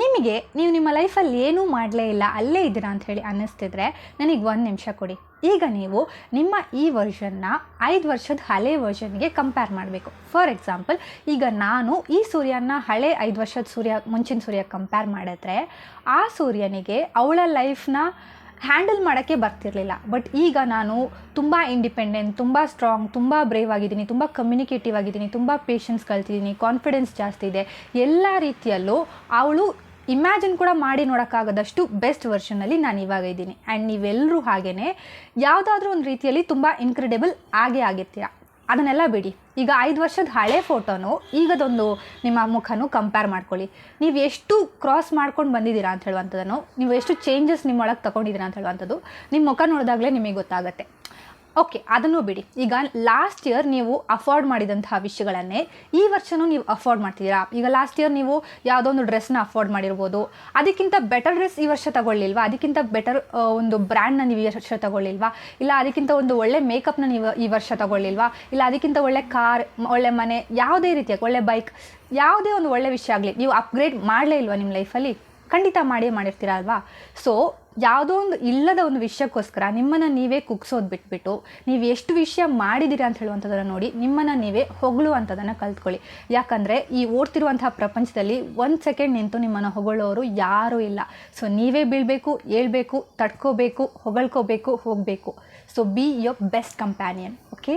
ನಿಮಗೆ ನೀವು ನಿಮ್ಮ ಲೈಫಲ್ಲಿ ಏನೂ ಮಾಡಲೇ ಇಲ್ಲ, ಅಲ್ಲೇ ಇದ್ದೀರಾ ಅಂತ ಹೇಳಿ ಅನ್ನಿಸ್ತಿದ್ರೆ ನನಗೆ 1 ನಿಮಿಷ ಕೊಡಿ. ಈಗ ನೀವು ನಿಮ್ಮ ಈ ವರ್ಷನ್ನ 5 ವರ್ಷದ ಹಳೆ ವರ್ಷನ್ಗೆ ಕಂಪೇರ್ ಮಾಡಬೇಕು. ಫಾರ್ ಎಕ್ಸಾಂಪಲ್, ಈಗ ನಾನು ಈ ಸೂರ್ಯನ ಹಳೆ 5 ವರ್ಷದ ಮುಂಚಿನ ಸೂರ್ಯ ಕಂಪೇರ್ ಮಾಡಿದ್ರೆ ಆ ಸೂರ್ಯನಿಗೆ ಅವಳ ಲೈಫ್ನ ಹ್ಯಾಂಡಲ್ ಮಾಡೋಕ್ಕೆ ಬರ್ತಿರಲಿಲ್ಲ. ಬಟ್ ಈಗ ನಾನು ತುಂಬ ಇಂಡಿಪೆಂಡೆಂಟ್, ತುಂಬ ಸ್ಟ್ರಾಂಗ್, ತುಂಬ ಬ್ರೇವ್ ಆಗಿದ್ದೀನಿ, ತುಂಬ ಕಮ್ಯುನಿಕೇಟಿವ್ ಆಗಿದ್ದೀನಿ, ತುಂಬ ಪೇಷನ್ಸ್ ಕಲ್ತಿದ್ದೀನಿ, ಕಾನ್ಫಿಡೆನ್ಸ್ ಜಾಸ್ತಿ ಇದೆ. ಎಲ್ಲ ರೀತಿಯಲ್ಲೂ ಅವಳು ಇಮ್ಯಾಜಿನ್ ಕೂಡ ಮಾಡಿ ನೋಡೋಕ್ಕಾಗದಷ್ಟು ಬೆಸ್ಟ್ ವರ್ಷನಲ್ಲಿ ನಾನು ಇವಾಗ ಇದ್ದೀನಿ. ಆ್ಯಂಡ್ ನೀವೆಲ್ಲರೂ ಹಾಗೆಯೇ ಯಾವುದಾದ್ರೂ ಒಂದು ರೀತಿಯಲ್ಲಿ ತುಂಬ ಇನ್ಕ್ರೆಡಿಬಲ್ ಆಗಿರ್ತೀರ. ಅದನ್ನೆಲ್ಲ ಬಿಡಿ. ಈಗ 5 ವರ್ಷದ ಹಳೆ ಫೋಟೋನು ಈಗದೊಂದು ನಿಮ್ಮ ಮುಖನೂ ಕಂಪೇರ್ ಮಾಡ್ಕೊಳ್ಳಿ. ನೀವು ಎಷ್ಟು ಕ್ರಾಸ್ ಮಾಡ್ಕೊಂಡು ಬಂದಿದ್ದೀರಾ ಅಂತ ಹೇಳುವಂಥದ್ದನ್ನು, ನೀವು ಎಷ್ಟು ಚೇಂಜಸ್ ನಿಮ್ಮೊಳಗೆ ತೊಗೊಂಡಿದ್ದೀರಾ ಅಂತ ಹೇಳುವಂಥದ್ದು ನಿಮ್ಮ ಮುಖ ನೋಡಿದಾಗಲೇ ನಿಮಗೆ ಗೊತ್ತಾಗುತ್ತೆ. ಓಕೆ, ಅದನ್ನು ಬಿಡಿ. ಈಗ ಲಾಸ್ಟ್ ಇಯರ್ ನೀವು ಅಫೋರ್ಡ್ ಮಾಡಿದಂತಹ ವಿಷಯಗಳನ್ನೇ ಈ ವರ್ಷವೂ ನೀವು ಅಫೋರ್ಡ್ ಮಾಡ್ತಿದ್ದೀರಾ. ಈಗ ಲಾಸ್ಟ್ ಇಯರ್ ನೀವು ಯಾವುದೋ ಒಂದು ಡ್ರೆಸ್ನ ಅಫೋರ್ಡ್ ಮಾಡಿರ್ಬೋದು, ಅದಕ್ಕಿಂತ ಬೆಟರ್ ಡ್ರೆಸ್ ಈ ವರ್ಷ ತಗೊಳ್ಳಿಲ್ವಾ, ಅದಕ್ಕಿಂತ ಬೆಟರ್ ಒಂದು ಬ್ರ್ಯಾಂಡ್ನ ನೀವು ಈ ವರ್ಷ ತಗೊಳ್ಳಿಲ್ವಾ, ಇಲ್ಲ ಅದಕ್ಕಿಂತ ಒಂದು ಒಳ್ಳೆ ಮೇಕಪ್ನ ನೀವು ಈ ವರ್ಷ ತಗೊಳ್ಳಿಲ್ವಾ, ಇಲ್ಲ ಅದಕ್ಕಿಂತ ಒಳ್ಳೆ ಕಾರ್, ಒಳ್ಳೆ ಮನೆ, ಯಾವುದೇ ರೀತಿಯಾಗಿ ಒಳ್ಳೆ ಬೈಕ್, ಯಾವುದೇ ಒಂದು ಒಳ್ಳೆ ವಿಷಯ ಆಗಲಿ ನೀವು ಅಪ್ಗ್ರೇಡ್ ಮಾಡಲೇ ಇಲ್ವಾ ನಿಮ್ಮ ಲೈಫಲ್ಲಿ? ಖಂಡಿತ ಮಾಡಿರ್ತೀರ ಅಲ್ವಾ? ಸೊ ಯಾವುದೋ ಒಂದು ಇಲ್ಲದ ಒಂದು ವಿಷಯಕ್ಕೋಸ್ಕರ ನಿಮ್ಮನ್ನು ನೀವೇ ಕುಗ್ಸೋದು ಬಿಟ್ಬಿಟ್ಟು ನೀವು ಎಷ್ಟು ವಿಷಯ ಮಾಡಿದ್ದೀರಾ ಅಂತ ಹೇಳುವಂಥದ್ದನ್ನು ನೋಡಿ ನಿಮ್ಮನ್ನು ನೀವೇ ಹೊಗಳುವಂಥದ್ದನ್ನು ಕಲ್ತ್ಕೊಳ್ಳಿ. ಯಾಕಂದರೆ ಈ ಓಡ್ತಿರುವಂತಹ ಪ್ರಪಂಚದಲ್ಲಿ 1 ಸೆಕೆಂಡ್ ನಿಂತು ನಿಮ್ಮನ್ನು ಹೊಗಳೋರು ಯಾರೂ ಇಲ್ಲ. ಸೊ ನೀವೇ ಬೀಳಬೇಕು, ಏಳಬೇಕು, ತಡ್ಕೋಬೇಕು, ಹೊಗಳ್ಕೋಬೇಕು, ಹೋಗಬೇಕು. So be your best companion. Okay.